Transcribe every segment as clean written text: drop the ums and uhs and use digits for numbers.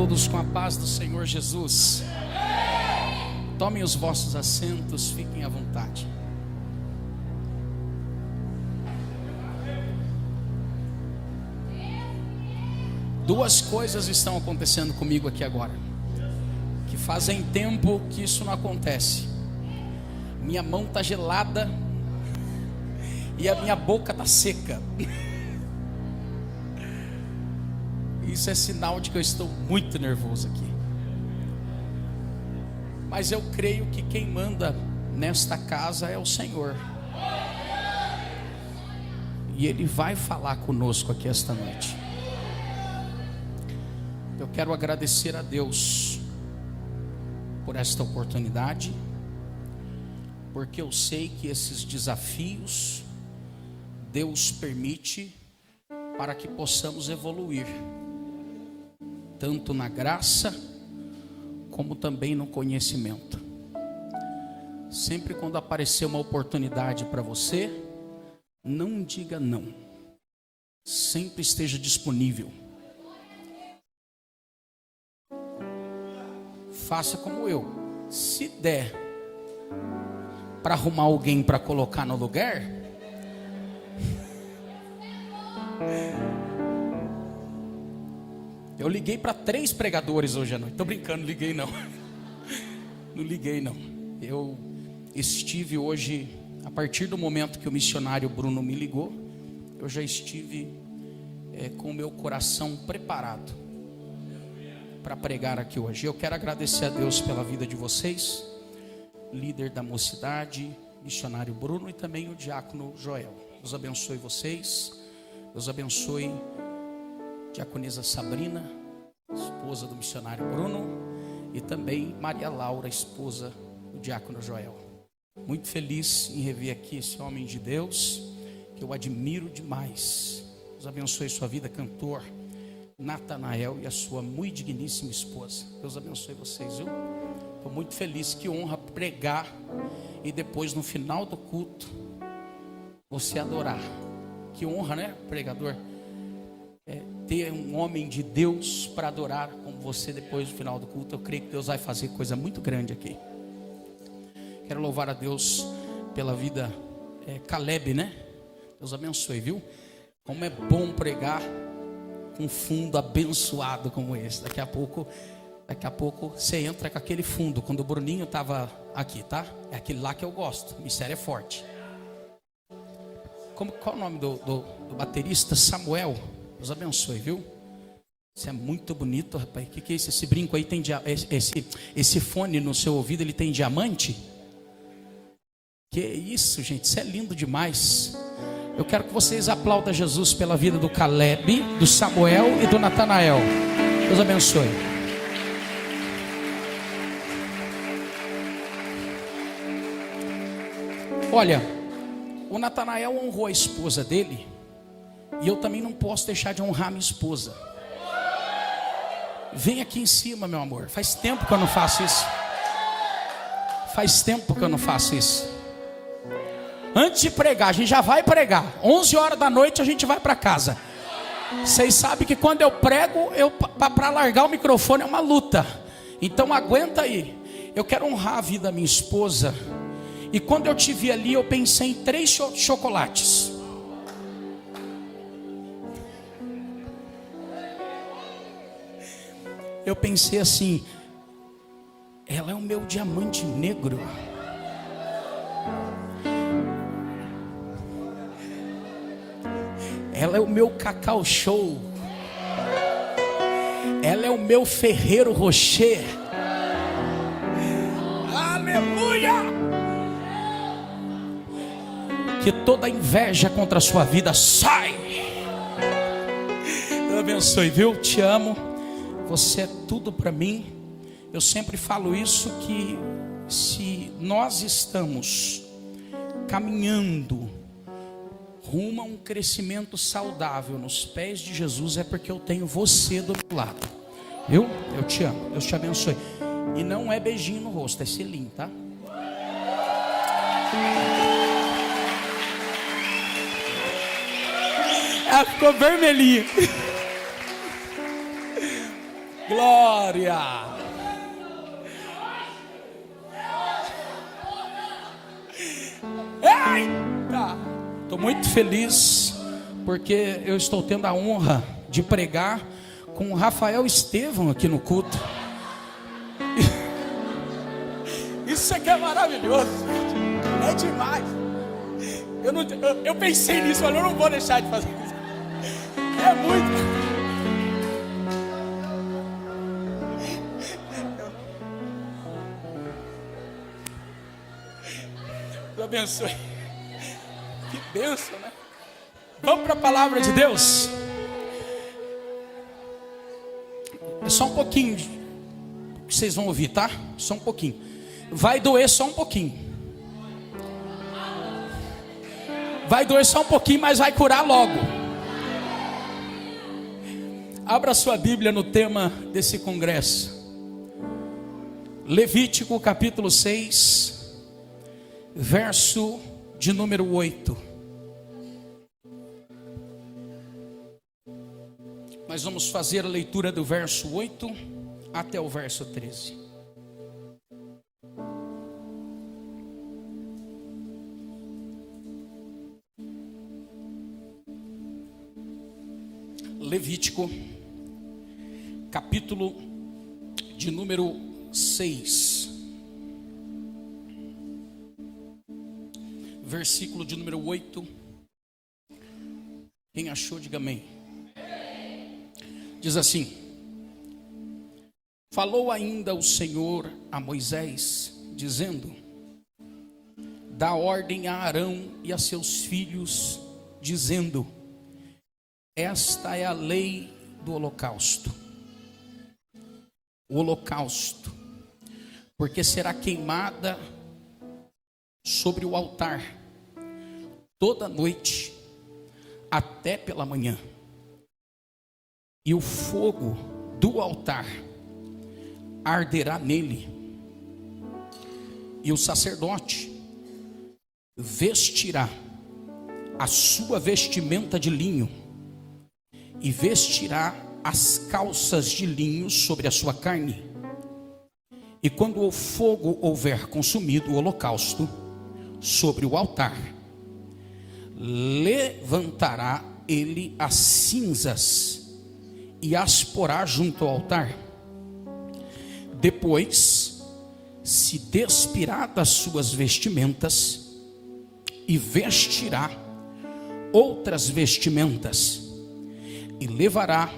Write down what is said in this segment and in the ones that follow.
todos com a paz do Senhor Jesus. Tomem os vossos assentos, fiquem à vontade. Duas coisas estão acontecendo comigo aqui agora, que fazem tempo que isso não acontece. Minha mão está gelada e a minha boca está seca. Isso é sinal de que eu estou muito nervoso aqui. Mas eu creio que quem manda nesta casa é o Senhor. E Ele vai falar conosco aqui esta noite. Eu quero agradecer a Deus por esta oportunidade, porque eu sei que esses desafios Deus permite para que possamos evoluir, tanto na graça como também no conhecimento. Sempre quando aparecer uma oportunidade para você, não diga não. Sempre esteja disponível. Faça como eu. Se der para arrumar alguém para colocar no lugar, eu liguei para 3 pregadores hoje à noite. Estou brincando, liguei não. Não liguei não. Eu estive hoje, a partir do momento que o missionário Bruno me ligou, eu já estive com o meu coração preparado para pregar aqui hoje. Eu quero agradecer a Deus pela vida de vocês, líder da mocidade, missionário Bruno e também o diácono Joel. Deus abençoe vocês. Deus abençoe diaconisa Sabrina, esposa do missionário Bruno, e também Maria Laura, esposa do diácono Joel. Muito feliz em rever aqui esse homem de Deus, que eu admiro demais. Deus abençoe sua vida, cantor Natanael e a sua muito digníssima esposa. Deus abençoe vocês, viu? Estou muito feliz, que honra pregar e depois no final do culto você adorar. Que honra, né, pregador? Ter um homem de Deus para adorar como você depois do final do culto. Eu creio que Deus vai fazer coisa muito grande aqui. Quero louvar a Deus pela vida Caleb, né? Deus abençoe, viu? Como é bom pregar um fundo abençoado como esse. Daqui a pouco você entra com aquele fundo. Quando o Bruninho estava aqui, tá? É aquele lá que eu gosto. O mistério é forte. Qual o nome do baterista? Samuel. Deus abençoe, viu? Isso é muito bonito, rapaz. O que é isso? Esse brinco aí tem esse fone no seu ouvido, ele tem diamante? Que isso, gente? Isso é lindo demais. Eu quero que vocês aplaudam Jesus pela vida do Caleb, do Samuel e do Natanael. Deus abençoe. Olha, o Natanael honrou a esposa dele, e eu também não posso deixar de honrar minha esposa. Vem aqui em cima, meu amor. Faz tempo que eu não faço isso. Faz tempo que eu não faço isso. Antes de pregar, a gente já vai pregar. 11 horas da noite a gente vai para casa. Vocês sabem que quando eu prego, para largar o microfone é uma luta. Então aguenta aí. Eu quero honrar a vida da minha esposa. E quando eu te vi ali, eu pensei em 3 chocolates. Eu pensei assim: ela é o meu diamante negro. Ela é o meu Cacau Show. Ela é o meu Ferreiro Rocher. Aleluia! Que toda inveja contra a sua vida sai. Deus abençoe, viu? Te amo. Você é tudo para mim. Eu sempre falo isso, que se nós estamos caminhando rumo a um crescimento saudável nos pés de Jesus, é porque eu tenho você do meu lado, viu? Eu te amo, Deus te abençoe. E não é beijinho no rosto, é selinho, tá? Ela ficou vermelhinha. Glória! Eita! Estou muito feliz porque eu estou tendo a honra de pregar com o Rafael Estevão aqui no culto. Isso aqui é maravilhoso, é demais. Eu pensei nisso, mas eu não vou deixar de fazer isso. É muito. Deus abençoe. Que bênção, né? Vamos para a palavra de Deus. É só um pouquinho que vocês vão ouvir, tá? Só um pouquinho. Vai doer só um pouquinho. Vai doer só um pouquinho, mas vai curar logo. Abra sua Bíblia no tema desse congresso. Levítico capítulo 6, verso de número 8. Nós vamos fazer a leitura do verso 8 até o verso 13. Levítico, capítulo de número 6, versículo de número 8. Quem achou, diga amém. Diz assim: falou ainda o Senhor a Moisés, dizendo: dá ordem a Arão e a seus filhos, dizendo: esta é a lei do holocausto. O holocausto, porque será queimada sobre o altar toda noite até pela manhã. E o fogo do altar arderá nele. E o sacerdote vestirá a sua vestimenta de linho e vestirá as calças de linho sobre a sua carne. E quando o fogo houver consumido o holocausto sobre o altar, levantará ele as cinzas e as porá junto ao altar. Depois se despirá das suas vestimentas e vestirá outras vestimentas, e levará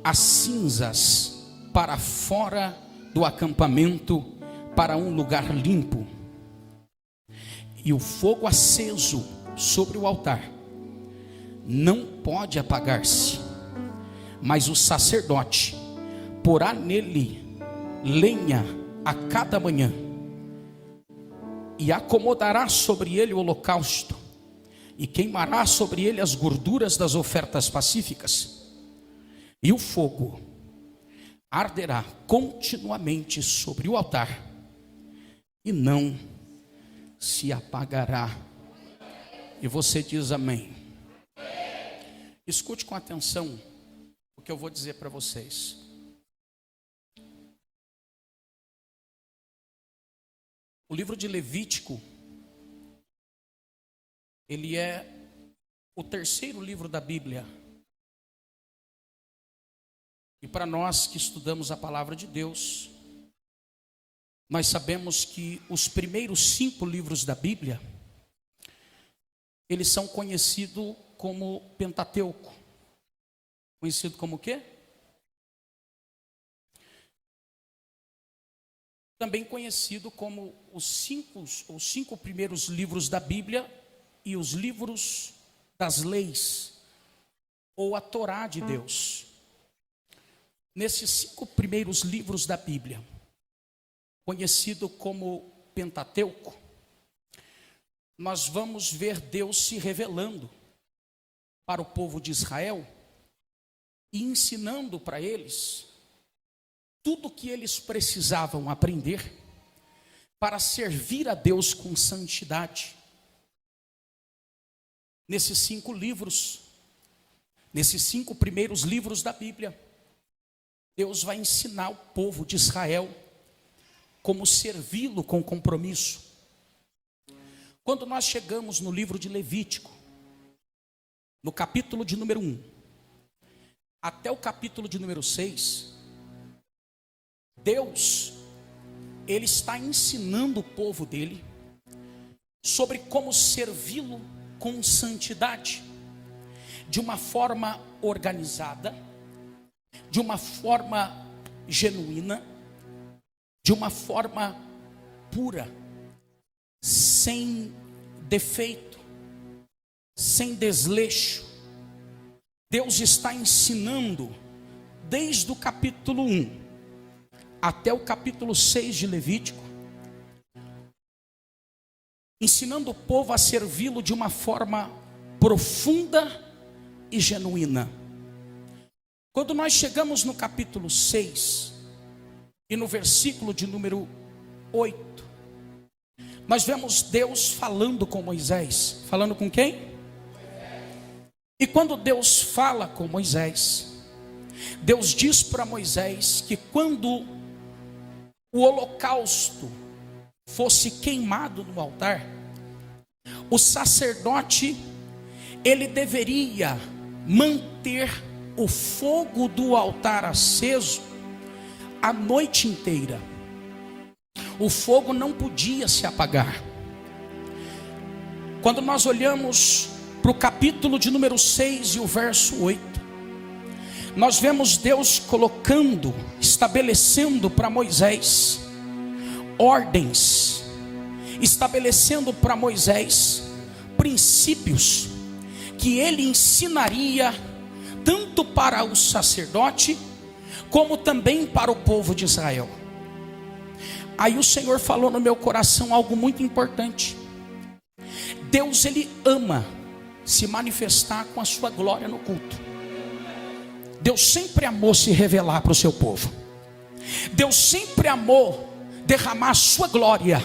as cinzas para fora do acampamento, para um lugar limpo. E o fogo aceso sobre o altar não pode apagar-se, mas o sacerdote porá nele lenha a cada manhã, e acomodará sobre ele o holocausto, e queimará sobre ele as gorduras das ofertas pacíficas. E o fogo arderá continuamente sobre o altar, e não se apagará. E você diz amém. Escute com atenção o que eu vou dizer para vocês. O livro de Levítico, ele é o terceiro livro da Bíblia. E para nós que estudamos a palavra de Deus, nós sabemos que os primeiros 5 livros da Bíblia, eles são conhecidos como Pentateuco. Conhecido como o quê? Também conhecido como os cinco primeiros livros da Bíblia e os livros das leis, ou a Torá de Deus. Nesses 5 primeiros livros da Bíblia, conhecido como Pentateuco, nós vamos ver Deus se revelando para o povo de Israel e ensinando para eles tudo o que eles precisavam aprender para servir a Deus com santidade. Nesses 5 livros, nesses 5 primeiros livros da Bíblia, Deus vai ensinar o povo de Israel como servi-lo com compromisso. Quando nós chegamos no livro de Levítico, no capítulo de número 1, até o capítulo de número 6, Deus, Ele está ensinando o povo dele sobre como servi-lo com santidade, de uma forma organizada, de uma forma genuína, de uma forma pura, sem defeito, sem desleixo. Deus está ensinando desde o capítulo 1 até o capítulo 6 de Levítico, ensinando o povo a servi-lo de uma forma profunda e genuína. Quando nós chegamos no capítulo 6 e no versículo de número 8, nós vemos Deus falando com Moisés. Falando com quem? E quando Deus fala com Moisés, Deus diz para Moisés que quando o holocausto fosse queimado no altar, o sacerdote, ele deveria manter o fogo do altar aceso a noite inteira. O fogo não podia se apagar. Quando nós olhamos para o capítulo de número 6 e o verso 8, nós vemos Deus colocando, estabelecendo para Moisés ordens, estabelecendo para Moisés princípios que ele ensinaria tanto para o sacerdote como também para o povo de Israel. Aí o Senhor falou no meu coração algo muito importante. Deus, ele ama se manifestar com a sua glória no culto. Deus sempre amou se revelar para o seu povo. Deus sempre amou derramar a sua glória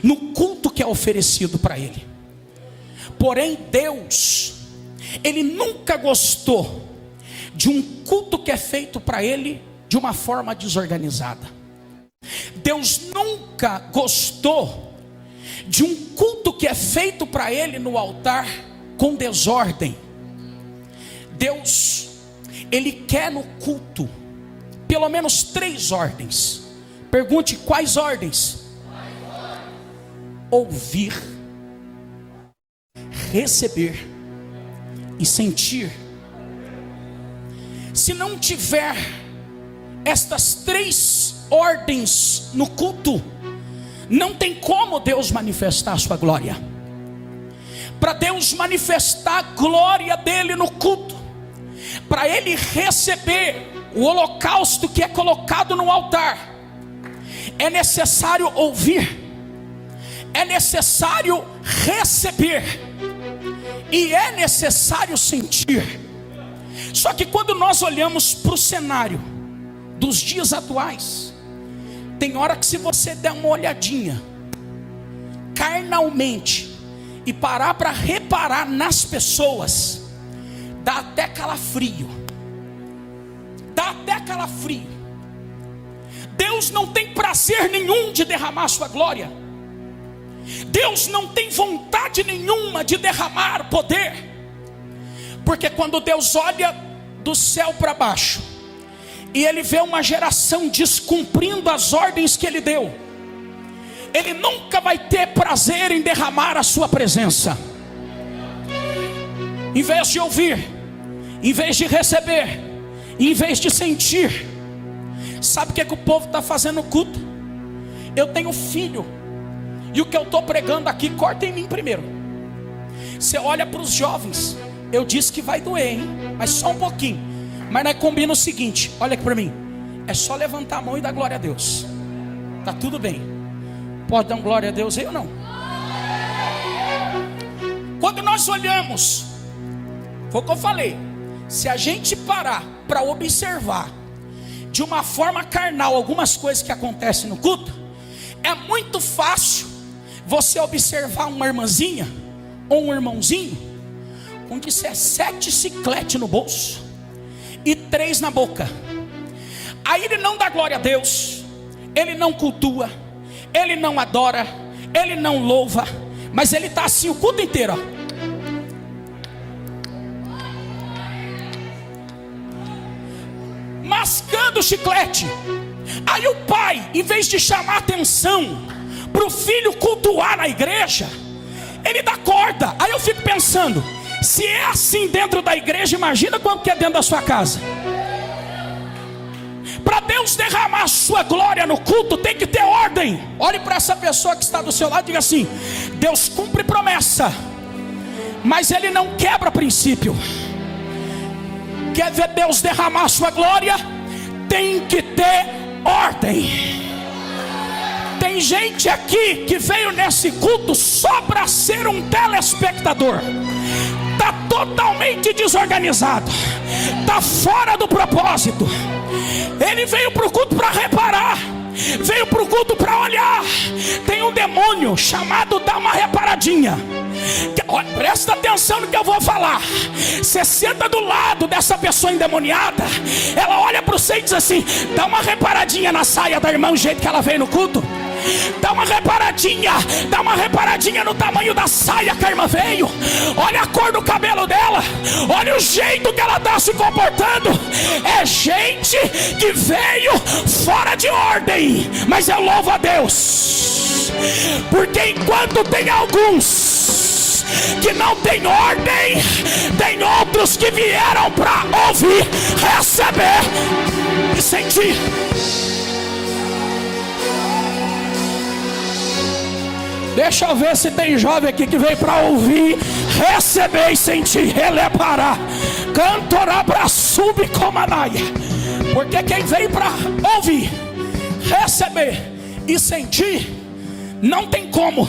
no culto que é oferecido para ele. Porém, Deus, ele nunca gostou de um culto que é feito para ele de uma forma desorganizada. Deus nunca gostou de um culto que é feito para ele no altar com desordem. Deus, ele quer no culto pelo menos 3 ordens. Pergunte: quais ordens? Ouvir, receber e sentir. Se não tiver estas 3 ordens no culto, não tem como Deus manifestar a sua glória. Para Deus manifestar a glória dele no culto, para ele receber o holocausto que é colocado no altar, é necessário ouvir, é necessário receber e é necessário sentir. Só que quando nós olhamos para o cenário dos dias atuais, tem hora que se você der uma olhadinha carnalmente e parar para reparar nas pessoas, dá até calafrio. Dá até calafrio. Deus não tem prazer nenhum de derramar sua glória. Deus não tem vontade nenhuma de derramar poder. Porque quando Deus olha do céu para baixo e ele vê uma geração descumprindo as ordens que ele deu, ele nunca vai ter prazer em derramar a sua presença. Em vez de ouvir, em vez de receber, em vez de sentir, sabe o que o povo está fazendo no culto? Eu tenho filho, e o que eu estou pregando aqui corta em mim primeiro. Você olha para os jovens, eu disse que vai doer, hein? Mas só um pouquinho. Mas nós combinamos o seguinte, olha aqui para mim, é só levantar a mão e dar glória a Deus. Tá tudo bem. Pode dar um glória a Deus aí ou não? Quando nós olhamos, foi o que eu falei, se a gente parar para observar de uma forma carnal algumas coisas que acontecem no culto, é muito fácil você observar uma irmãzinha ou um irmãozinho com que 7 chicletes no bolso e 3 na boca. Aí ele não dá glória a Deus, ele não cultua, ele não adora, ele não louva, mas ele está assim o culto inteiro, ó. Mascando chiclete. Aí o pai, em vez de chamar atenção para o filho cultuar na igreja, ele dá corda. Aí eu fico pensando, se é assim dentro da igreja, imagina quanto que é dentro da sua casa. Para Deus derramar a sua glória no culto, tem que ter ordem. Olhe para essa pessoa que está do seu lado e diga assim: Deus cumpre promessa, mas Ele não quebra princípio. Quer ver Deus derramar a sua glória? Tem que ter ordem. Tem gente aqui que veio nesse culto só para ser um telespectador. Está totalmente desorganizado, está fora do propósito. Ele veio para o culto para reparar, veio para o culto para olhar. Tem um demônio chamado dá uma reparadinha. Olha, presta atenção no que eu vou falar. Você senta do lado dessa pessoa endemoniada, ela olha para você e diz assim: dá uma reparadinha na saia da irmã, o jeito que ela veio no culto. Dá uma reparadinha no tamanho da saia que a irmã veio. Olha a cor do cabelo dela, olha o jeito que ela está se comportando. É gente que veio fora de ordem. Mas eu louvo a Deus, porque enquanto tem alguns que não tem ordem, tem outros que vieram para ouvir, receber e sentir. Deixa eu ver se tem jovem aqui que veio para ouvir, receber e sentir. Relepará, cantorá para subir como a naia. Porque quem veio para ouvir, receber e sentir, não tem como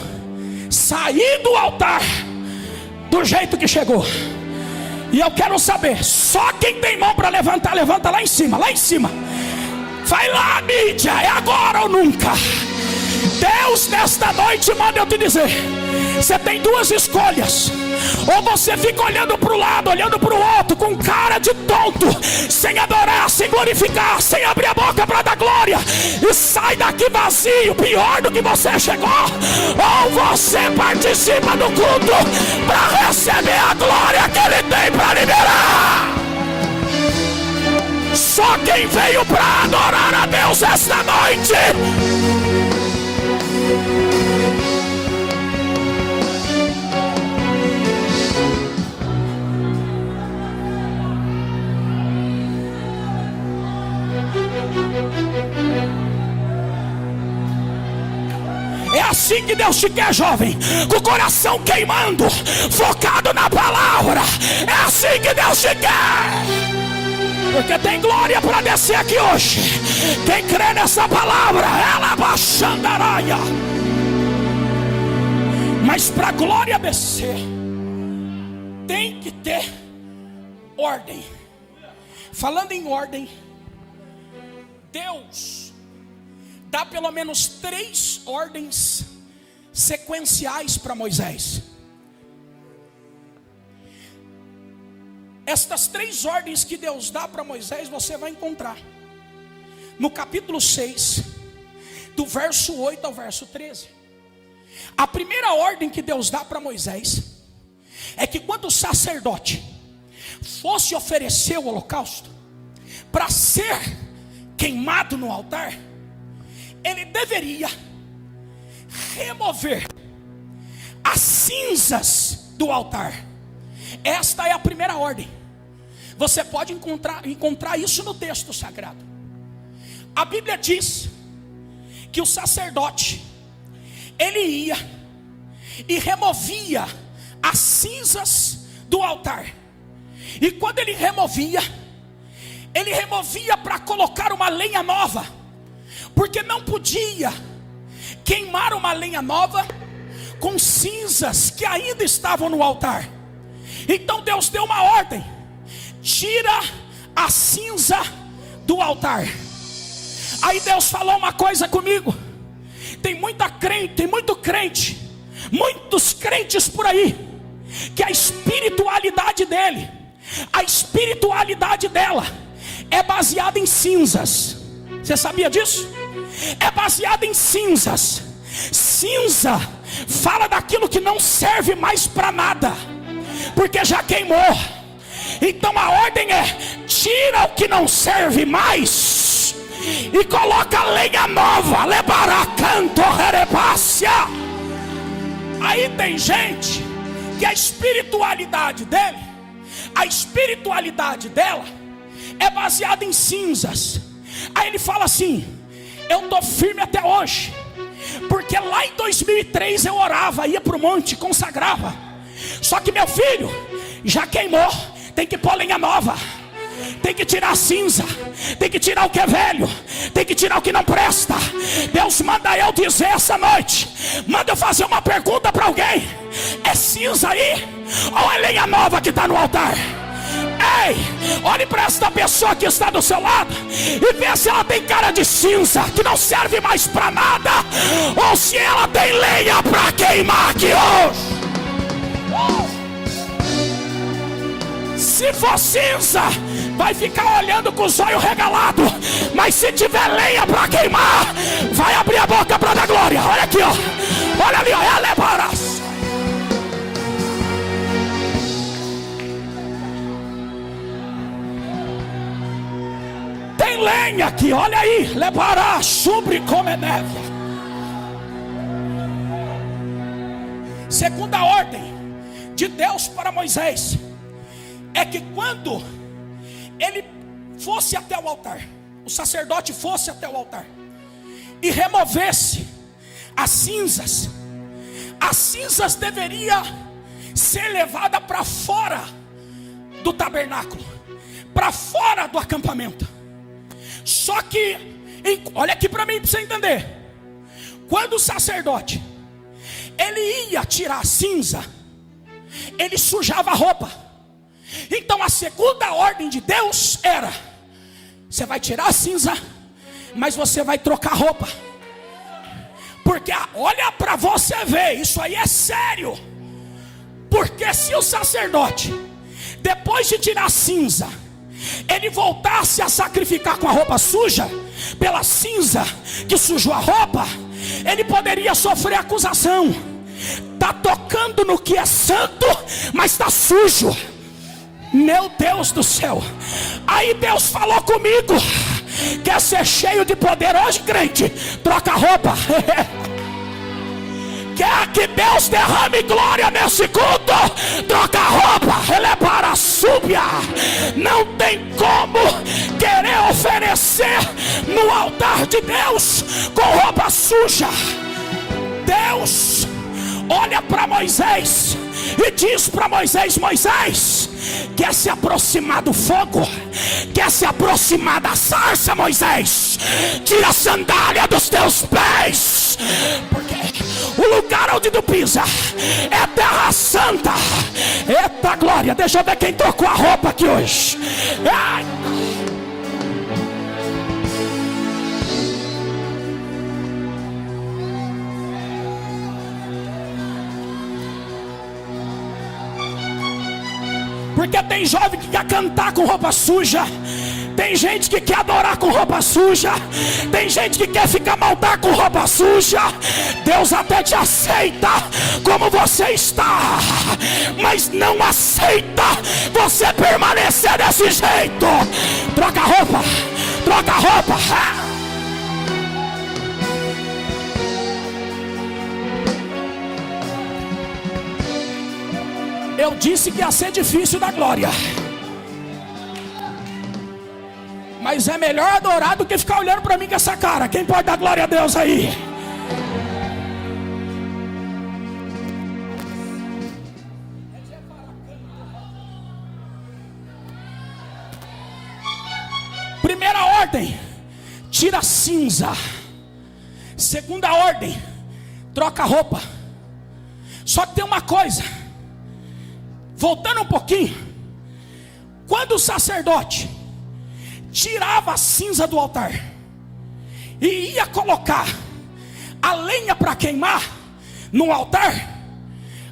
sair do altar do jeito que chegou. E eu quero saber, só quem tem mão para levantar, levanta lá em cima, lá em cima. Vai lá, mídia, é agora ou nunca. Deus nesta noite manda eu te dizer, você tem duas escolhas. Ou você fica olhando para o lado, olhando para o outro com cara de tonto, sem adorar, sem glorificar, sem abrir a boca para dar glória, e sai daqui vazio, pior do que você chegou. Ou você participa do culto para receber a glória que Ele tem para liberar. Só quem veio para adorar a Deus esta noite. É assim que Deus te quer, jovem, com o coração queimando, focado na palavra. É assim que Deus te quer, porque tem glória para descer aqui hoje. Quem crê nessa palavra, ela baixando a aranha. Mas para a glória descer, tem que ter ordem. Falando em ordem, Deus dá pelo menos 3 ordens sequenciais para Moisés. Estas 3 ordens que Deus dá para Moisés, você vai encontrar no capítulo 6, do verso 8 ao verso 13. A primeira ordem que Deus dá para Moisés é que quando o sacerdote fosse oferecer o holocausto para ser queimado no altar, ele deveria remover as cinzas do altar. Esta é a primeira ordem. Você pode encontrar isso no texto sagrado. A Bíblia diz que o sacerdote, ele ia e removia as cinzas do altar. E quando ele removia para colocar uma lenha nova, porque não podia queimar uma lenha nova com cinzas que ainda estavam no altar. Então Deus deu uma ordem: tira a cinza do altar. Aí Deus falou uma coisa comigo. Tem muito crente, muitos crentes por aí, que a espiritualidade dele, a espiritualidade dela é baseada em cinzas. Você sabia disso? É baseado em cinzas. Cinza fala daquilo que não serve mais para nada, porque já queimou. Então a ordem é: tira o que não serve mais e coloca lenha nova. Lebaracanto herepácia. Aí tem gente que a espiritualidade dele, a espiritualidade dela é baseada em cinzas. Aí ele fala assim: eu estou firme até hoje, porque lá em 2003 eu orava, ia para o monte, consagrava. Só que meu filho, já queimou, tem que pôr lenha nova. Tem que tirar a cinza, tem que tirar o que é velho, tem que tirar o que não presta. Deus manda eu dizer essa noite, manda eu fazer uma pergunta para alguém: é cinza aí ou é lenha nova que está no altar? Ei, olhe para esta pessoa que está do seu lado e vê se ela tem cara de cinza, que não serve mais para nada, ou se ela tem lenha para queimar aqui hoje. Se for cinza, vai ficar olhando com os olhos regalados. Mas se tiver lenha para queimar, vai abrir a boca para dar glória. Olha aqui, ó. Olha ali, ó. Ela é paras. Tem lenha aqui, olha aí. Levará, sobre como é neve. Segunda ordem de Deus para Moisés é que quando ele fosse até o altar, o sacerdote fosse até o altar e removesse as cinzas deveriam ser levadas para fora do tabernáculo, para fora do acampamento. Só que, olha aqui para mim, para você entender. Quando o sacerdote ele ia tirar a cinza, ele sujava a roupa. Então a segunda ordem de Deus era: você vai tirar a cinza, mas você vai trocar roupa. Porque olha para você ver, isso aí é sério. Porque se o sacerdote, depois de tirar a cinza, ele voltasse a sacrificar com a roupa suja, pela cinza que sujou a roupa, ele poderia sofrer acusação. Está tocando no que é santo, mas está sujo. Meu Deus do céu. Aí Deus falou comigo: quer ser cheio de poder hoje, crente? Troca a roupa. Quer que Deus derrame glória nesse culto? Troca a roupa. Ele é para súbia. Não tem como querer oferecer no altar de Deus com roupa suja. Deus olha para Moisés e diz para Moisés: Moisés, quer se aproximar do fogo? Quer se aproximar da sarça, Moisés? Tira a sandália dos teus pés, porque o lugar onde tu pisa é terra santa. Eita glória, deixa eu ver quem trocou a roupa aqui hoje. Ai. Porque tem jovem que quer cantar com roupa suja, tem gente que quer adorar com roupa suja, tem gente que quer ficar maldar com roupa suja. Deus até te aceita como você está, mas não aceita você permanecer desse jeito. Troca a roupa, troca a roupa. Eu disse que ia ser difícil da glória, mas é melhor adorar do que ficar olhando para mim com essa cara. Quem pode dar glória a Deus aí? Primeira ordem: tira a cinza. Segunda ordem: troca a roupa. Só que tem uma coisa, voltando um pouquinho, quando o sacerdote tirava a cinza do altar e ia colocar a lenha para queimar no altar,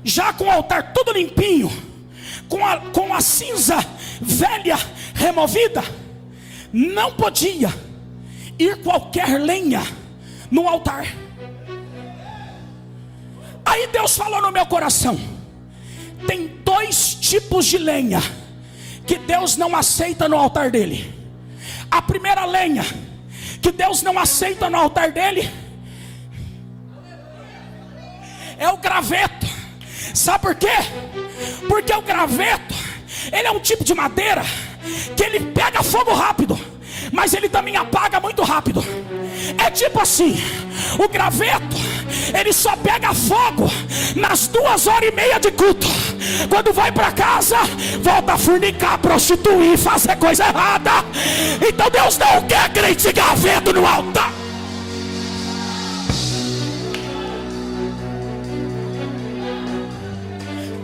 já com o altar todo limpinho, com a cinza velha removida, não podia ir qualquer lenha no altar. Aí Deus falou no meu coração: tem 2 tipos de lenha que Deus não aceita no altar dele. A primeira lenha que Deus não aceita no altar dele é o graveto. Sabe por quê? Porque o graveto, ele é um tipo de madeira que ele pega fogo rápido, mas ele também apaga muito rápido. É tipo assim, o graveto, ele só pega fogo nas 2h30 de culto. Quando vai para casa, volta a fornicar, prostituir, fazer coisa errada. Então Deus não quer crente graveto no altar.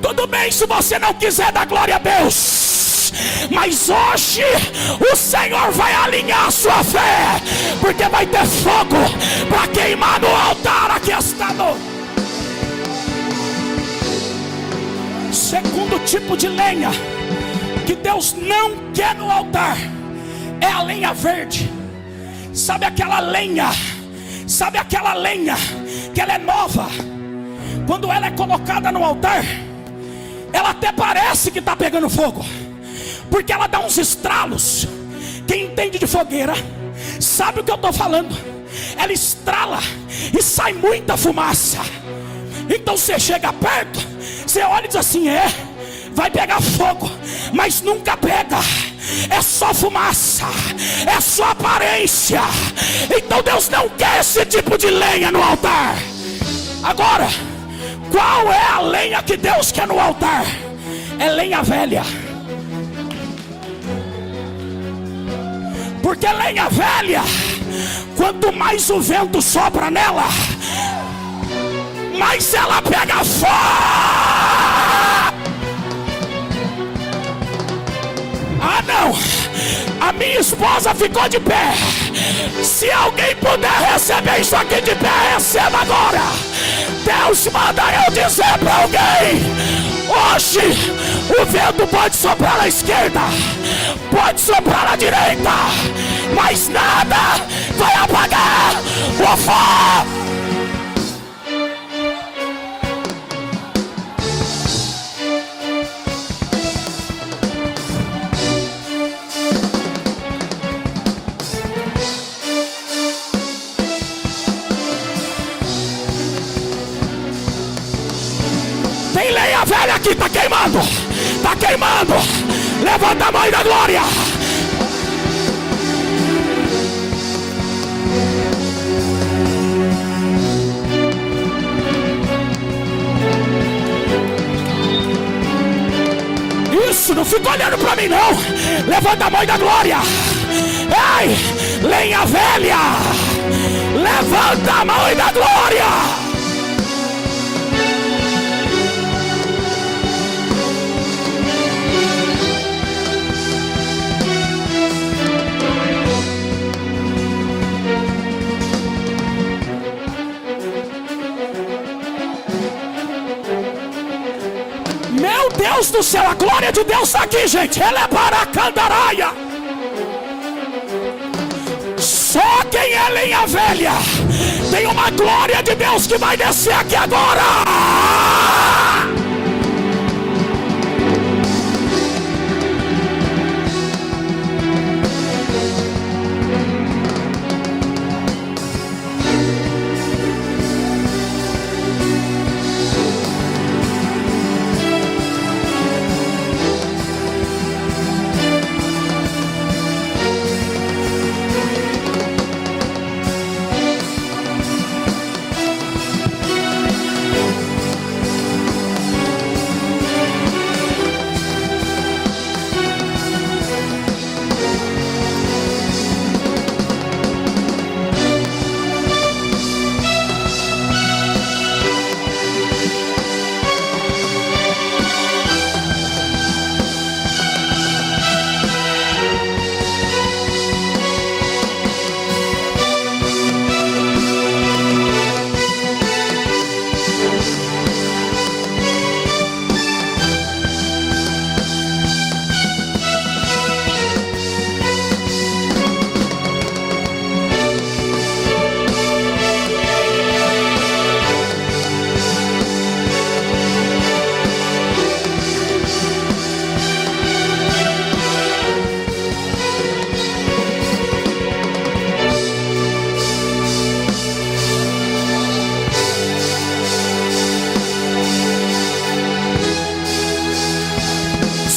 Tudo bem se você não quiser dar glória a Deus, mas hoje o Senhor vai alinhar a sua fé, porque vai ter fogo para queimar no altar aqui esta noite. Segundo tipo de lenha que Deus não quer no altar é a lenha verde. Sabe aquela lenha que ela é nova? Quando ela é colocada no altar, ela até parece que está pegando fogo, porque ela dá uns estralos. Quem entende de fogueira sabe o que eu estou falando. Ela estrala e sai muita fumaça. Então você chega perto, você olha e diz assim: vai pegar fogo, mas nunca pega. É só fumaça, é só aparência. Então Deus não quer esse tipo de lenha no altar. Agora, qual é a lenha que Deus quer no altar? É lenha velha. Porque lenha velha, quanto mais o vento sopra nela, mais ela pega fogo. Ah não, a minha esposa ficou de pé. Se alguém puder receber isso aqui de pé, receba agora. Deus manda eu dizer para alguém: hoje o vento pode soprar à esquerda, pode soprar à direita, mas nada vai apagar o fogo. Tem lenha velha aqui, tá queimando, tá queimando. Levanta a mão e dá glória. Isso, não fica olhando pra mim não. Levanta a mão e dá glória. Ei, lenha velha, levanta a mão e dá glória. Meu Deus do céu, a glória de Deus está aqui, gente. Ela é para a candaraia. Só quem é lenha velha tem uma glória de Deus que vai descer aqui agora.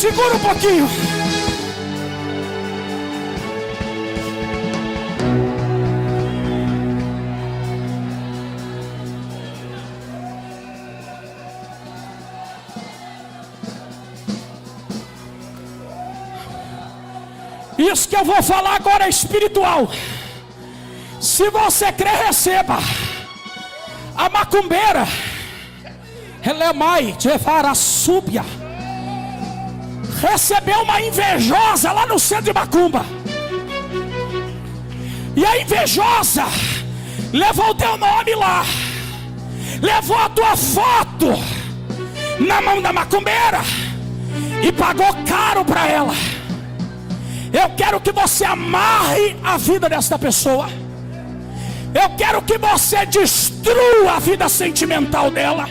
Segura um pouquinho. Isso que eu vou falar agora é espiritual. Se você crer, receba. A macumbeira, ela é mãe de Varasúbia, recebeu uma invejosa lá no centro de macumba. E a invejosa levou o teu nome lá, levou a tua foto na mão da macumbeira e pagou caro para ela. Eu quero que você amarre a vida desta pessoa. Eu quero que você destrua a vida sentimental dela.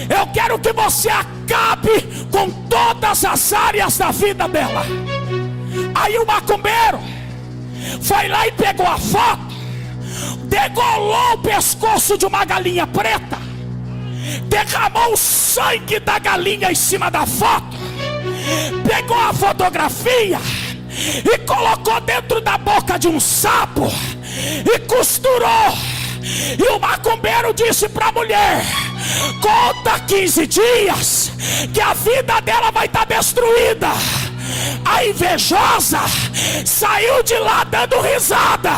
Eu quero que você acabe com todas as áreas da vida dela. Aí o macumbeiro foi lá e pegou a foto, degolou o pescoço de uma galinha preta, derramou o sangue da galinha em cima da foto, pegou a fotografia e colocou dentro da boca de um sapo e costurou. E o macumbeiro disse para a mulher: conta 15 dias que a vida dela vai estar destruída. A invejosa saiu de lá dando risada.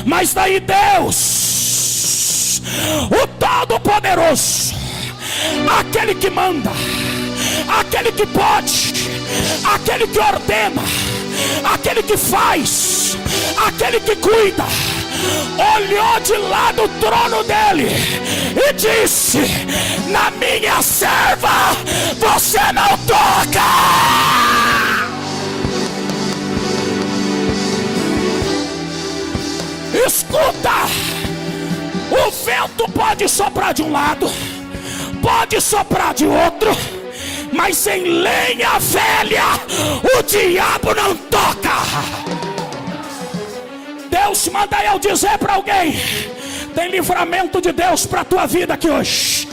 Mas daí Deus, o Todo-Poderoso, aquele que manda, aquele que pode, aquele que ordena, aquele que faz, aquele que cuida, olhou de lá do trono dele e disse: na minha serva você não toca. Escuta, o vento pode soprar de um lado, pode soprar de outro, mas em lenha velha o diabo não toca. Deus manda eu dizer para alguém: tem livramento de Deus para a tua vida aqui hoje.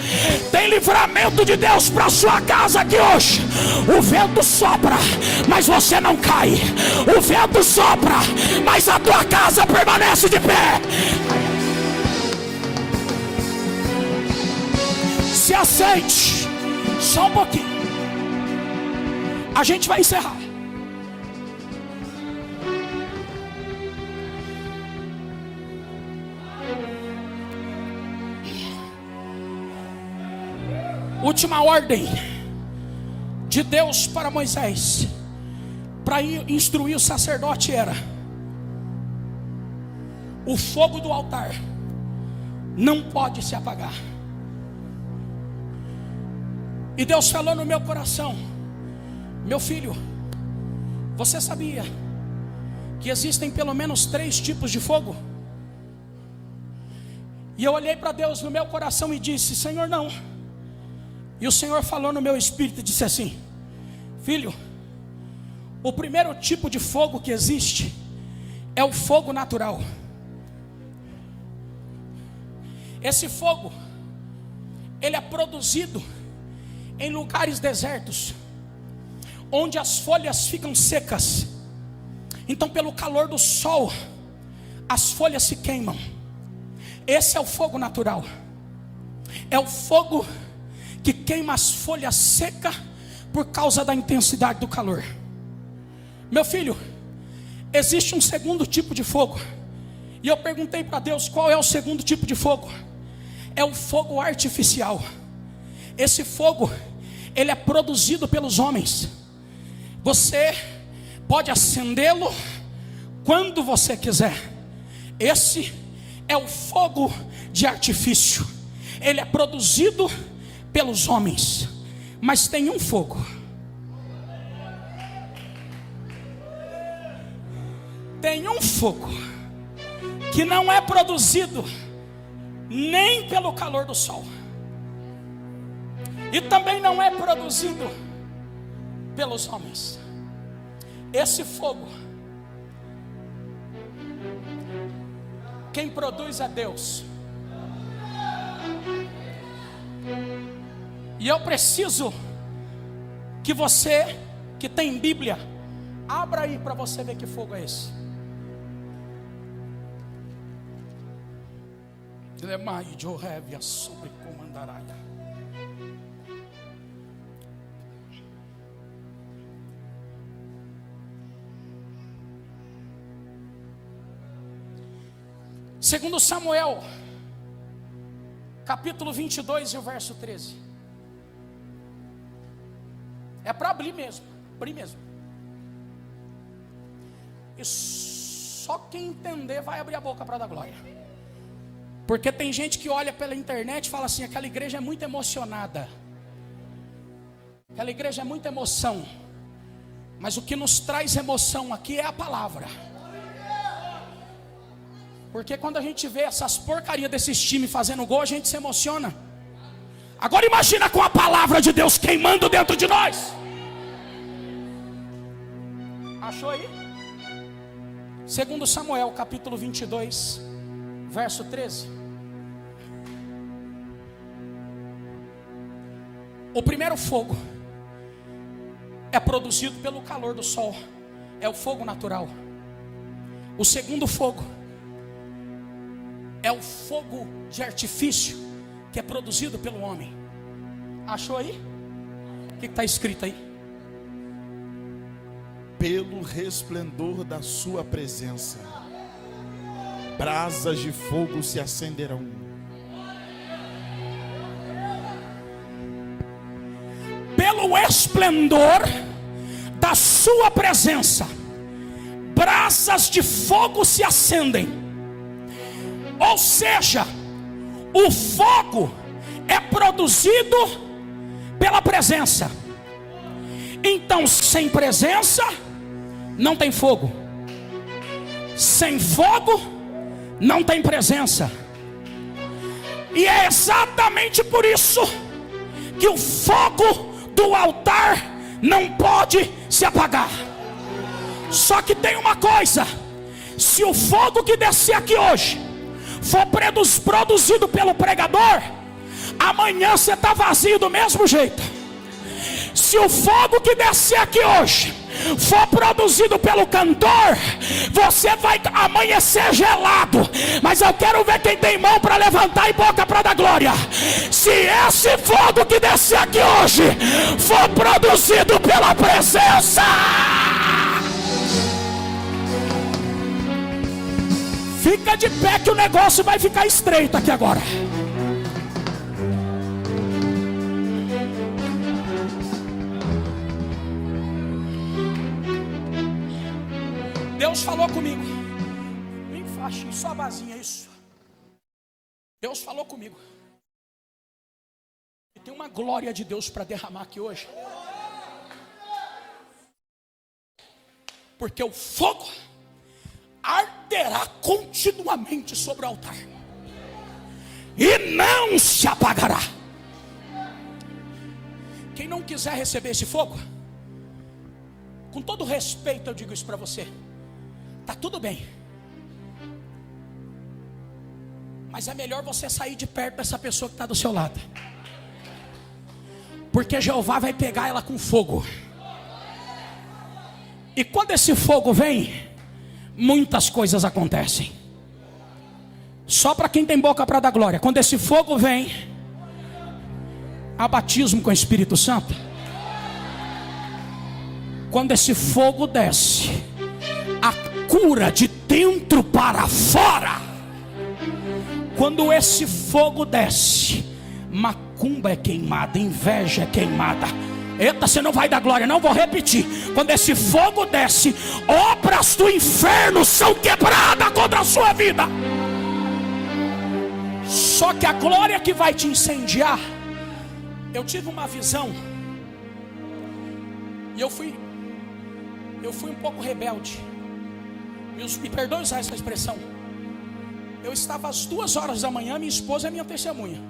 Tem livramento de Deus para a sua casa aqui hoje. O vento sopra, mas você não cai. O vento sopra, mas a tua casa permanece de pé. Se aceite. Só um pouquinho. A gente vai encerrar. Última ordem de Deus para Moisés, para instruir o sacerdote, era: o fogo do altar não pode se apagar. E Deus falou no meu coração: meu filho, você sabia que existem pelo menos 3 tipos de fogo? E eu olhei para Deus no meu coração e disse: Senhor, não. E o Senhor falou no meu espírito e disse assim: filho, o primeiro tipo de fogo que existe é o fogo natural. Esse fogo, ele é produzido em lugares desertos, onde as folhas ficam secas. Então, pelo calor do sol, as folhas se queimam. Esse é o fogo natural. É o fogo que queima as folhas secas por causa da intensidade do calor. Meu filho, existe um segundo tipo de fogo. E eu perguntei para Deus: qual é o segundo tipo de fogo? É o fogo artificial. Esse fogo, ele é produzido pelos homens. Você pode acendê-lo quando você quiser. Esse é o fogo de artifício. Ele é produzido pelos homens. Mas tem um fogo. Tem um fogo que não é produzido nem pelo calor do sol, e também não é produzido pelos homens. Esse fogo, quem produz é Deus. E eu preciso que você que tem Bíblia, abra aí para você ver que fogo é esse. Lemai de Orevia sobre comandaraya. Segundo Samuel, capítulo 22 e o verso 13. É para abrir mesmo, E só quem entender vai abrir a boca para dar glória. Porque tem gente que olha pela internet e fala assim: aquela igreja é muito emocionada, aquela igreja é muita emoção. Mas o que nos traz emoção aqui é a palavra. Porque quando a gente vê essas porcarias desses times fazendo gol, a gente se emociona. Agora imagina com a palavra de Deus queimando dentro de nós. Achou aí? Segundo Samuel, capítulo 22, verso 13. O primeiro fogo é produzido pelo calor do sol. É o fogo natural. O segundo fogo é o fogo de artifício, que é produzido pelo homem. Achou aí? O que está escrito aí? Pelo resplendor da sua presença, brasas de fogo se acenderão. Pelo esplendor da sua presença, brasas de fogo se acendem. Ou seja, o fogo é produzido pela presença. Então, sem presença não tem fogo. Sem fogo não tem presença. E é exatamente por isso que o fogo do altar não pode se apagar. Só que tem uma coisa: se o fogo que descer aqui hoje for produzido pelo pregador, amanhã você está vazio do mesmo jeito. Se o fogo que descer aqui hoje for produzido pelo cantor, você vai amanhecer gelado. Mas eu quero ver quem tem mão para levantar e boca para dar glória. Se esse fogo que descer aqui hoje for produzido pela presença, fica de pé que o negócio vai ficar estreito aqui agora. Deus falou comigo. Bem faixinho, só a vasinha, isso. Deus falou comigo. E tem uma glória de Deus para derramar aqui hoje. Porque o fogo arderá continuamente sobre o altar e não se apagará. Quem não quiser receber esse fogo, com todo respeito eu digo isso para você, tá tudo bem, mas é melhor você sair de perto dessa pessoa que está do seu lado, porque Jeová vai pegar ela com fogo. E quando esse fogo vem, muitas coisas acontecem. Só para quem tem boca para dar glória. Quando esse fogo vem, há batismo com o Espírito Santo. Quando esse fogo desce, a cura de dentro para fora. Quando esse fogo desce, macumba é queimada, inveja é queimada. Eita, você não vai dar glória, não vou repetir. Quando esse fogo desce, obras do inferno são quebradas contra a sua vida. Só que a glória que vai te incendiar, eu tive uma visão, e eu fui um pouco rebelde. Me perdoe usar essa expressão. Eu estava às 2 horas da manhã, minha esposa é minha testemunha,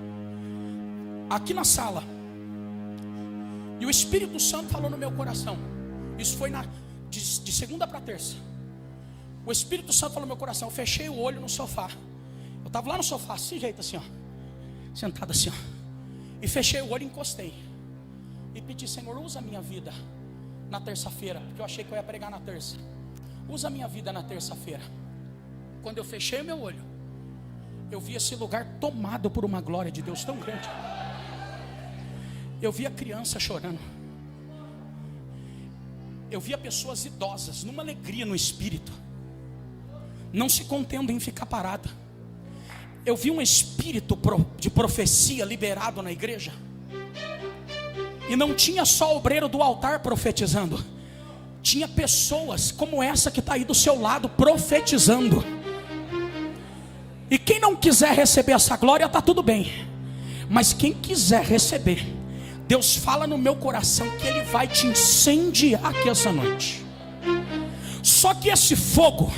aqui na sala. E o Espírito Santo falou no meu coração. Isso foi de segunda para terça. O Espírito Santo falou no meu coração. Eu fechei o olho no sofá. Eu estava lá no sofá, assim, jeito assim, ó, sentado assim, ó. E fechei o olho e encostei. E pedi: Senhor, usa a minha vida na terça-feira, porque eu achei que eu ia pregar na terça. Usa a minha vida na terça-feira. Quando eu fechei o meu olho, eu vi esse lugar tomado por uma glória de Deus tão grande. Eu via criança chorando. Eu via pessoas idosas numa alegria no espírito, não se contendo em ficar parada. Eu vi um espírito de profecia liberado na igreja. E não tinha só obreiro do altar profetizando, tinha pessoas como essa que está aí do seu lado profetizando. E quem não quiser receber essa glória, está tudo bem. Mas quem quiser receber, Deus fala no meu coração que Ele vai te incendiar aqui essa noite. Só que esse fogo,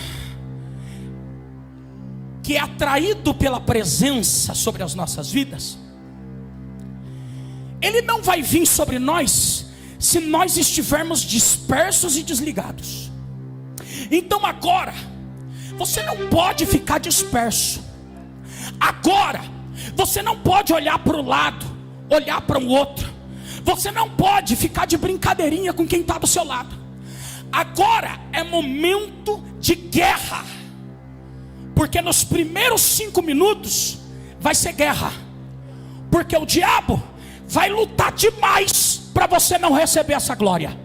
que é atraído pela presença sobre as nossas vidas, ele não vai vir sobre nós se nós estivermos dispersos e desligados. Então agora, você não pode ficar disperso. Agora, você não pode olhar para o lado, olhar para o outro. Você não pode ficar de brincadeirinha com quem está do seu lado. Agora é momento de guerra. Porque nos primeiros 5 minutos vai ser guerra. Porque o diabo vai lutar demais para você não receber essa glória.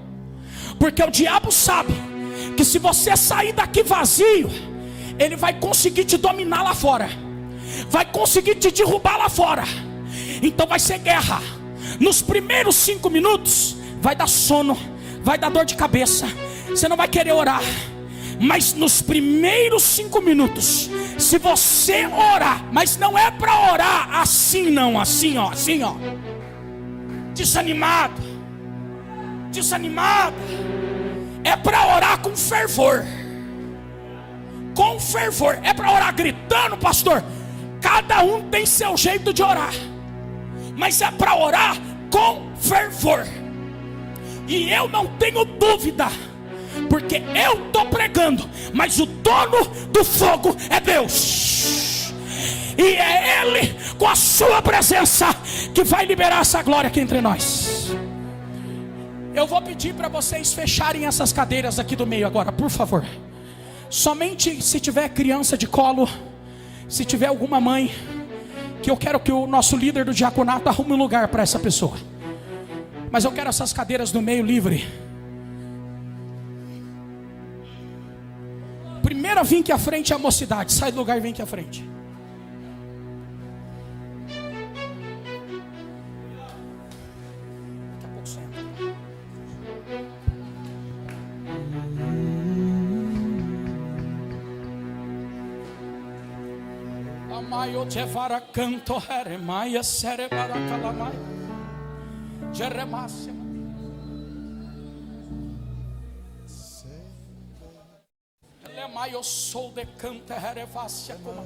Porque o diabo sabe que se você sair daqui vazio, ele vai conseguir te dominar lá fora, vai conseguir te derrubar lá fora. Então vai ser guerra. Nos primeiros 5 minutos vai dar sono, vai dar dor de cabeça, você não vai querer orar. Mas nos primeiros 5 minutos, se você orar, mas não é para orar assim não, assim ó, desanimado, é para orar com fervor. Com fervor, é para orar gritando, pastor. Cada um tem seu jeito de orar, mas é para orar com fervor. E eu não tenho dúvida, porque eu estou pregando, mas o dono do fogo é Deus, e é Ele, com a sua presença, que vai liberar essa glória aqui entre nós. Eu vou pedir para vocês fecharem essas cadeiras aqui do meio agora, por favor. Somente se tiver criança de colo, se tiver alguma mãe, que eu quero que o nosso líder do diaconato arrume um lugar para essa pessoa. Mas eu quero essas cadeiras do meio livre. Primeiro a vir aqui à frente é a mocidade. Sai do lugar e vem aqui à frente. Daqui a pouco senta. Amaio tevara canto heremaia cerebara calamai jeremássima. Eu sou de canta herevácia como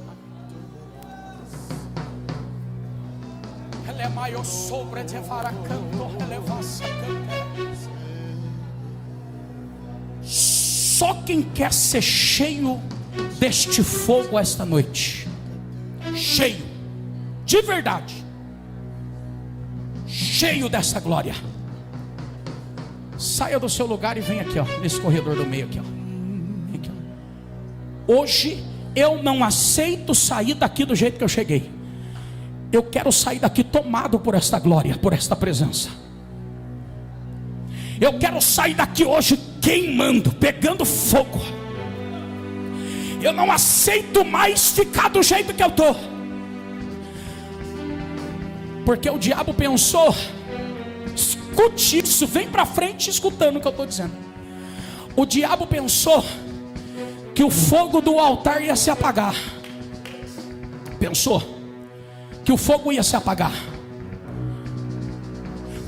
ele mai eu sobre de varacanto elevácia canta. Só quem quer ser cheio deste fogo esta noite, cheio de verdade, cheio dessa glória, saia do seu lugar e vem aqui, ó, nesse corredor do meio aqui, ó. Hoje eu não aceito sair daqui do jeito que eu cheguei. Eu quero sair daqui tomado por esta glória, por esta presença. Eu quero sair daqui hoje queimando, pegando fogo. Eu não aceito mais ficar do jeito que eu estou. Porque o diabo pensou, escute isso, vem para frente escutando o que eu estou dizendo. O diabo pensou que o fogo do altar ia se apagar. Pensou que o fogo ia se apagar.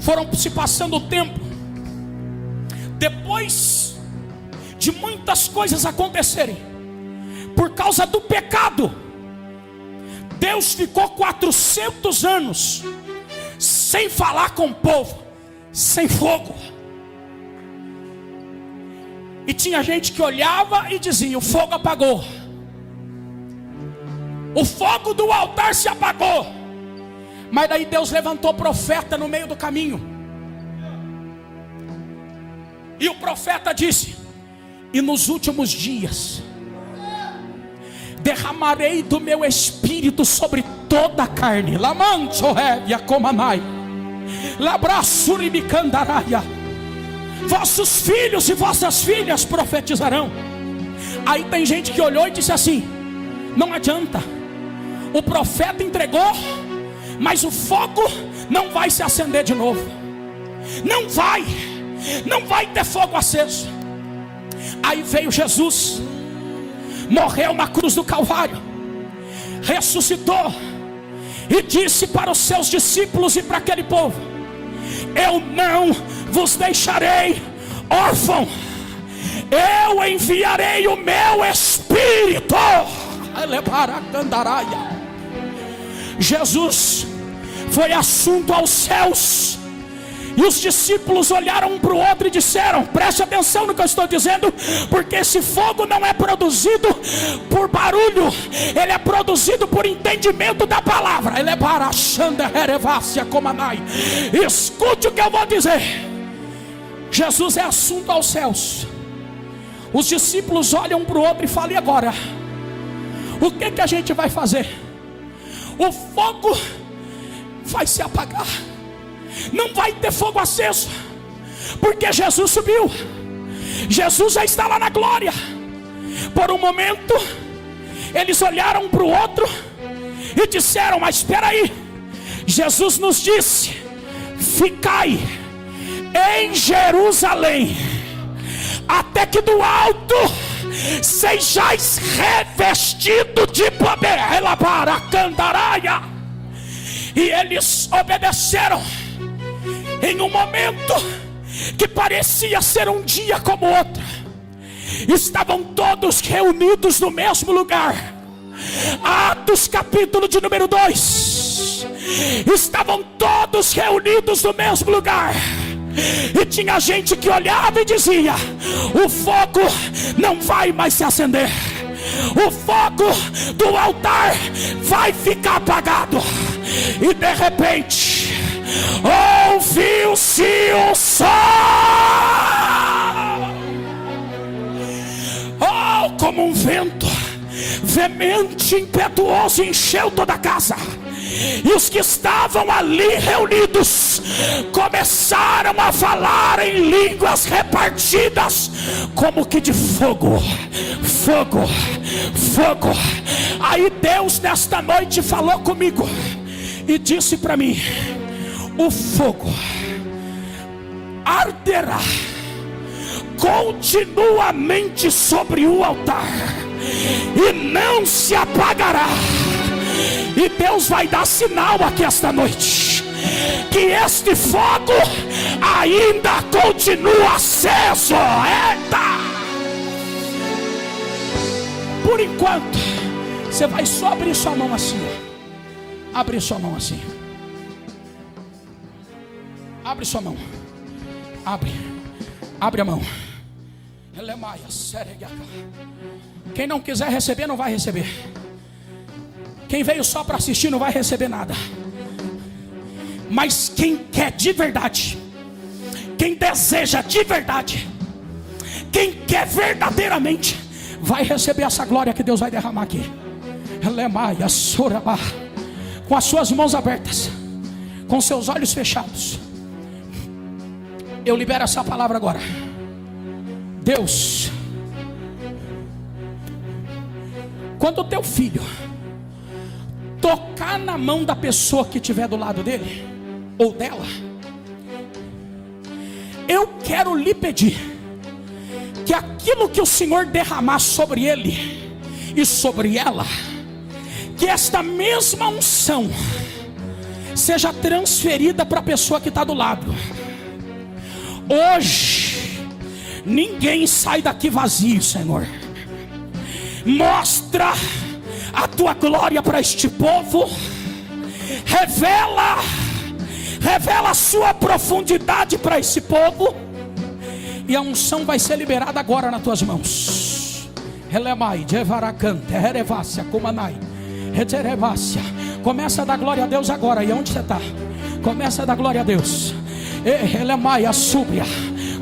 Foram se passando o tempo. Depois de muitas coisas acontecerem, por causa do pecado, Deus ficou 400 anos sem falar com o povo, sem fogo. E tinha gente que olhava e dizia: o fogo apagou, o fogo do altar se apagou. Mas daí Deus levantou profeta no meio do caminho. E o profeta disse: e nos últimos dias derramarei do meu espírito sobre toda a carne. Vossos filhos e vossas filhas profetizarão. Aí tem gente que olhou e disse assim: não adianta, o profeta entregou, mas o fogo não vai se acender de novo. Não vai ter fogo aceso. Aí veio Jesus, morreu na cruz do Calvário, ressuscitou e disse para os seus discípulos e para aquele povo: eu não vos deixarei órfão, eu enviarei o meu Espírito. Jesus foi assunto aos céus, e os discípulos olharam um para o outro e disseram: preste atenção no que eu estou dizendo, porque esse fogo não é produzido por barulho, ele é produzido por entendimento da palavra. Ele é para escute o que eu vou dizer. Jesus é assunto aos céus. Os discípulos olham um para o outro e falam: e agora? O que a gente vai fazer? O fogo vai se apagar, não vai ter fogo aceso, porque Jesus subiu, Jesus já está lá na glória. Por um momento eles olharam um para o outro e disseram: mas espera aí, Jesus nos disse: ficai em Jerusalém, até que do alto sejais revestido de poder. E eles obedeceram. Em um momento que parecia ser um dia como outro, estavam todos reunidos no mesmo lugar. Atos capítulo de número 2. Estavam todos reunidos no mesmo lugar, e tinha gente que olhava e dizia: o fogo não vai mais se acender, o fogo do altar vai ficar apagado. E de repente ouviu-se um som, como um vento veemente, impetuoso, encheu toda a casa. E os que estavam ali reunidos começaram a falar em línguas repartidas, como que de fogo, fogo, fogo. Aí Deus nesta noite falou comigo e disse para mim: o fogo arderá continuamente sobre o altar e não se apagará. E Deus vai dar sinal aqui esta noite, que este fogo ainda continua aceso. Eita! Por enquanto, você vai só abrir sua mão assim, ó. Abre sua mão assim. Abre sua mão. Abre a mão. Quem não quiser receber, não vai receber. Quem veio só para assistir não vai receber nada. Mas quem quer de verdade, quem deseja de verdade, quem quer verdadeiramente, vai receber essa glória que Deus vai derramar aqui. Com as suas mãos abertas, com seus olhos fechados, eu libero essa palavra agora. Deus, quando o teu filho tocar na mão da pessoa que estiver do lado dele ou dela, eu quero lhe pedir que aquilo que o Senhor derramar sobre ele e sobre ela, que esta mesma unção seja transferida para a pessoa que está do lado. Hoje ninguém sai daqui vazio, Senhor. Mostra a tua glória para este povo. Revela a sua profundidade para esse povo. E a unção vai ser liberada agora nas tuas mãos. Começa a dar glória a Deus agora. E onde você está? Começa a dar glória a Deus.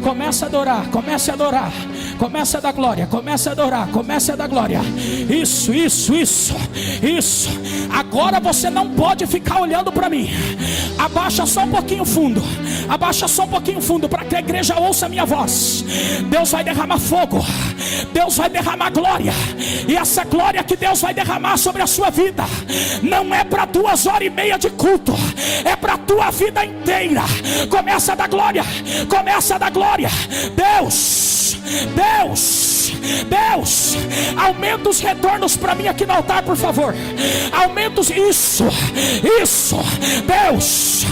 Começa a adorar, comece a adorar. Comece a dar glória, comece a adorar, comece a dar glória. Isso. Agora você não pode ficar olhando para mim. Abaixa só um pouquinho o fundo. Abaixa só um pouquinho o fundo para que a igreja ouça a minha voz. Deus vai derramar fogo. Deus vai derramar glória. E essa glória que Deus vai derramar sobre a sua vida não é para 2h30 de culto, é para a tua vida inteira. Começa a dar glória, começa a dar glória. Deus, aumenta os retornos para mim aqui no altar, por favor. Aumenta os... Isso, Deus,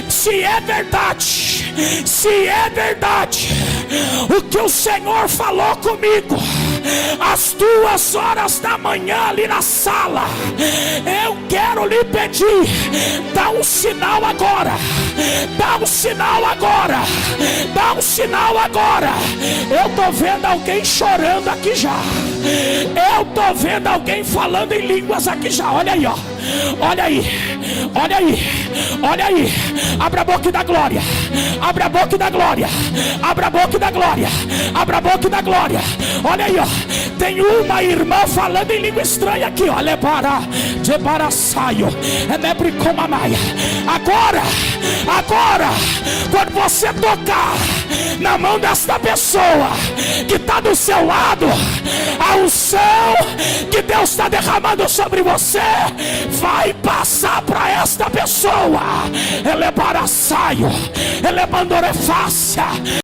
se é verdade o que o Senhor falou comigo às 2h da manhã ali na sala, eu quero lhe pedir, dá um sinal agora, dá um sinal agora, dá um sinal agora. Eu tô vendo alguém chorando aqui já, eu tô vendo alguém falando em línguas aqui já. Olha aí, ó, olha aí, olha aí, olha aí. Abra a boca e dá glória, abra a boca e dá glória, abra a boca e dá glória, abra a boca e dá glória. Olha aí, ó, tem uma irmã falando em língua estranha aqui, ó. Lebara, debara saio, enebre comamaia. Agora, quando você tocar na mão desta pessoa que está do seu lado, a unção que Deus está derramando sobre você vai passar para esta pessoa. Ele é para saio, ele é bandorefácia.